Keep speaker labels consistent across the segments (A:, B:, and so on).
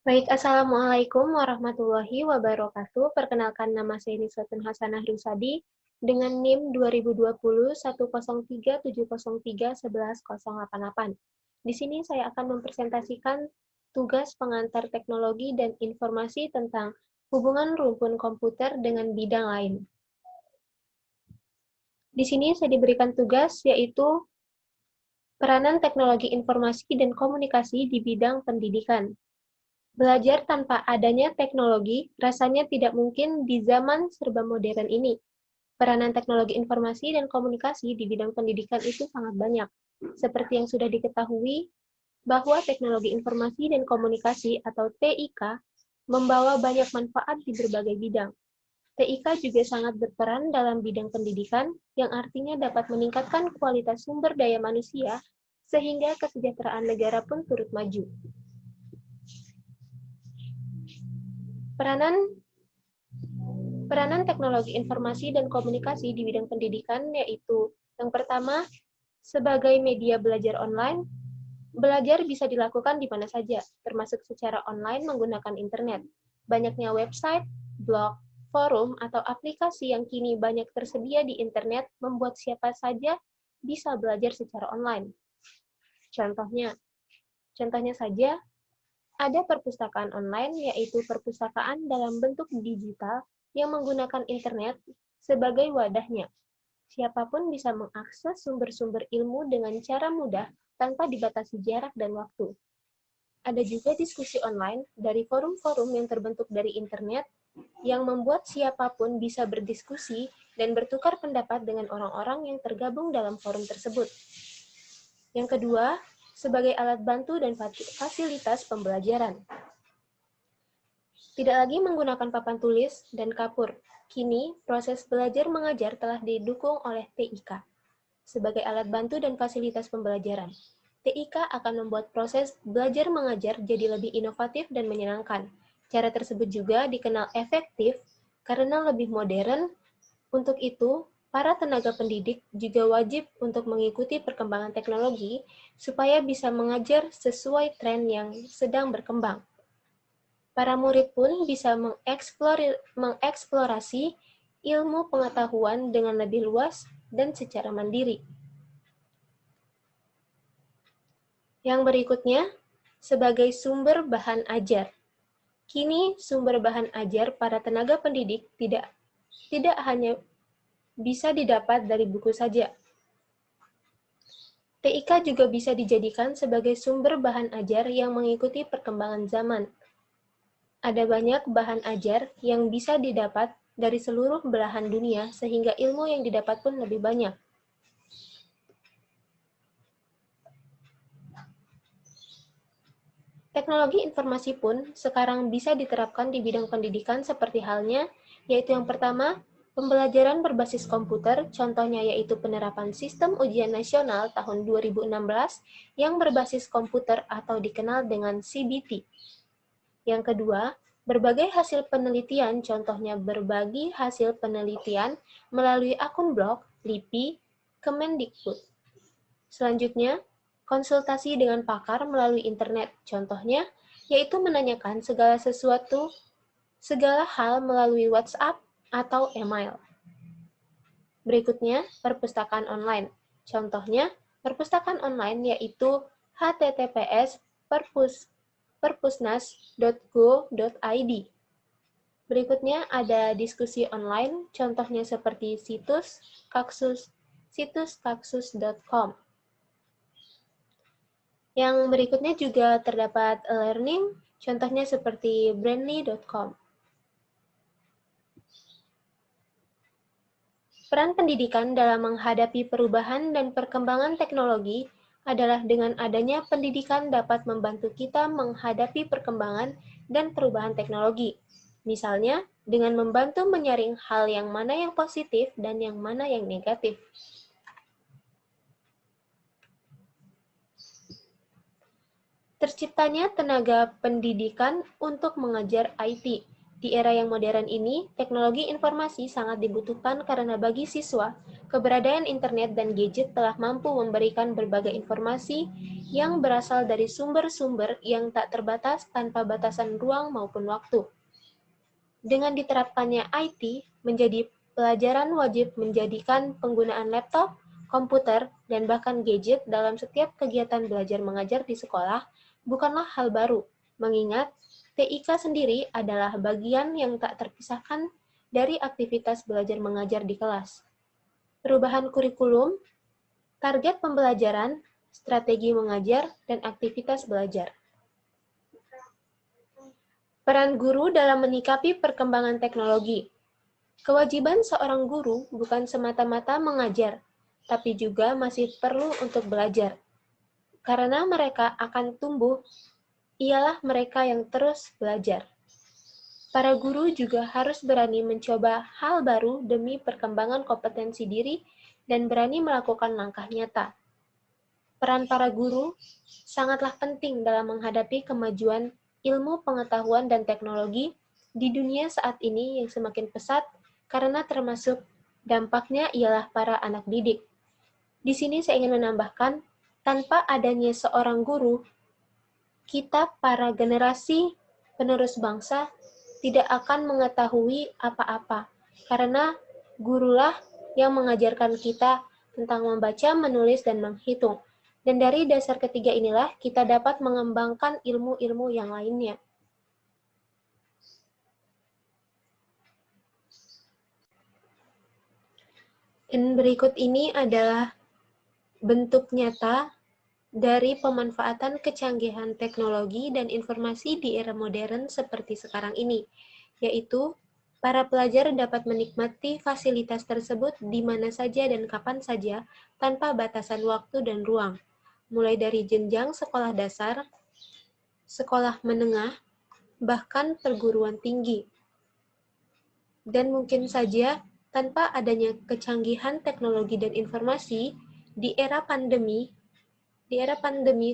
A: Baik, Assalamualaikum warahmatullahi wabarakatuh. Perkenalkan, nama saya Niswatun Hasanah Rusadi dengan NIM 2020 10370310888. Di sini saya akan mempresentasikan tugas pengantar teknologi dan informasi tentang hubungan rumpun komputer dengan bidang lain. Di sini saya diberikan tugas yaitu peranan teknologi informasi dan komunikasi di bidang pendidikan. Belajar tanpa adanya teknologi rasanya tidak mungkin di zaman serba modern ini. Peranan teknologi informasi dan komunikasi di bidang pendidikan itu sangat banyak. Seperti yang sudah diketahui, bahwa teknologi informasi dan komunikasi atau TIK membawa banyak manfaat di berbagai bidang. TIK juga sangat berperan dalam bidang pendidikan, yang artinya dapat meningkatkan kualitas sumber daya manusia, sehingga kesejahteraan negara pun turut maju. Peranan teknologi informasi dan komunikasi di bidang pendidikan yaitu yang pertama, sebagai media belajar online, belajar bisa dilakukan di mana saja, termasuk secara online menggunakan internet. Banyaknya website, blog, forum, atau aplikasi yang kini banyak tersedia di internet membuat siapa saja bisa belajar secara online. Contohnya saja, ada perpustakaan online, yaitu perpustakaan dalam bentuk digital yang menggunakan internet sebagai wadahnya. Siapapun bisa mengakses sumber-sumber ilmu dengan cara mudah tanpa dibatasi jarak dan waktu. Ada juga diskusi online dari forum-forum yang terbentuk dari internet yang membuat siapapun bisa berdiskusi dan bertukar pendapat dengan orang-orang yang tergabung dalam forum tersebut. Yang kedua, sebagai alat bantu dan fasilitas pembelajaran. Tidak lagi menggunakan papan tulis dan kapur. Kini, proses belajar mengajar telah didukung oleh TIK sebagai alat bantu dan fasilitas pembelajaran. TIK akan membuat proses belajar mengajar jadi lebih inovatif dan menyenangkan. Cara tersebut juga dikenal efektif karena lebih modern. Untuk itu, para tenaga pendidik juga wajib untuk mengikuti perkembangan teknologi supaya bisa mengajar sesuai tren yang sedang berkembang. Para murid pun bisa mengeksplorasi ilmu pengetahuan dengan lebih luas dan secara mandiri. Yang berikutnya, sebagai sumber bahan ajar. Kini, sumber bahan ajar para tenaga pendidik tidak hanya bisa didapat dari buku saja. TIK juga bisa dijadikan sebagai sumber bahan ajar yang mengikuti perkembangan zaman. Ada banyak bahan ajar yang bisa didapat dari seluruh belahan dunia, sehingga ilmu yang didapat pun lebih banyak. Teknologi informasi pun sekarang bisa diterapkan di bidang pendidikan seperti halnya, yaitu yang pertama, pembelajaran berbasis komputer, contohnya yaitu penerapan sistem ujian nasional tahun 2016 yang berbasis komputer atau dikenal dengan CBT. Yang kedua, berbagai hasil penelitian, contohnya berbagi hasil penelitian melalui akun blog, LIPI, Kemendikbud. Selanjutnya, konsultasi dengan pakar melalui internet, contohnya yaitu menanyakan segala hal melalui WhatsApp atau email. Berikutnya, perpustakaan online. Contohnya, perpustakaan online yaitu https://perpusnas.go.id. Berikutnya ada diskusi online, contohnya seperti situs kaksus.com. Yang berikutnya juga terdapat e-learning, contohnya seperti brandly.com. Peran pendidikan dalam menghadapi perubahan dan perkembangan teknologi adalah dengan adanya pendidikan dapat membantu kita menghadapi perkembangan dan perubahan teknologi. Misalnya, dengan membantu menyaring hal yang mana yang positif dan yang mana yang negatif. Terciptanya tenaga pendidikan untuk mengajar IT. Di era yang modern ini, teknologi informasi sangat dibutuhkan karena bagi siswa, keberadaan internet dan gadget telah mampu memberikan berbagai informasi yang berasal dari sumber-sumber yang tak terbatas tanpa batasan ruang maupun waktu. Dengan diterapkannya IT, menjadi pelajaran wajib menjadikan penggunaan laptop, komputer, dan bahkan gadget dalam setiap kegiatan belajar mengajar di sekolah bukanlah hal baru, mengingat TIK sendiri adalah bagian yang tak terpisahkan dari aktivitas belajar mengajar di kelas. Perubahan kurikulum, target pembelajaran, strategi mengajar, dan aktivitas belajar. Peran guru dalam menyikapi perkembangan teknologi. Kewajiban seorang guru bukan semata-mata mengajar, tapi juga masih perlu untuk belajar. Karena mereka akan tumbuh, ialah mereka yang terus belajar. Para guru juga harus berani mencoba hal baru demi perkembangan kompetensi diri dan berani melakukan langkah nyata. Peran para guru sangatlah penting dalam menghadapi kemajuan ilmu pengetahuan dan teknologi di dunia saat ini yang semakin pesat karena termasuk dampaknya ialah para anak didik. Di sini saya ingin menambahkan, tanpa adanya seorang guru, kita para generasi penerus bangsa tidak akan mengetahui apa-apa, karena gurulah yang mengajarkan kita tentang membaca, menulis, dan menghitung. Dan dari dasar ketiga inilah kita dapat mengembangkan ilmu-ilmu yang lainnya. Dan berikut ini adalah bentuk nyata dari pemanfaatan kecanggihan teknologi dan informasi di era modern seperti sekarang ini, yaitu para pelajar dapat menikmati fasilitas tersebut di mana saja dan kapan saja tanpa batasan waktu dan ruang, mulai dari jenjang sekolah dasar, sekolah menengah, bahkan perguruan tinggi. Dan mungkin saja tanpa adanya kecanggihan teknologi dan informasi di era pandemi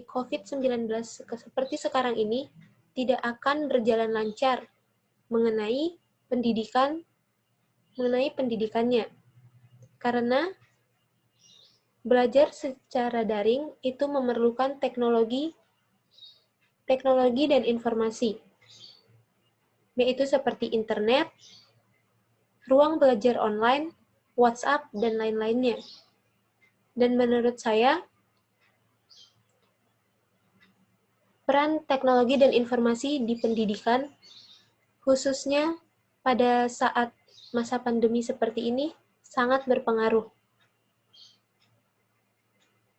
A: COVID-19 seperti sekarang ini tidak akan berjalan lancar mengenai pendidikannya. Karena belajar secara daring itu memerlukan teknologi dan informasi, yaitu seperti internet, ruang belajar online, WhatsApp, dan lain-lainnya. Dan menurut saya, peran teknologi dan informasi di pendidikan, khususnya pada saat masa pandemi seperti ini, sangat berpengaruh.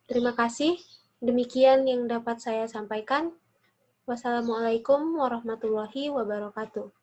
A: Terima kasih. Demikian yang dapat saya sampaikan. Wassalamualaikum warahmatullahi wabarakatuh.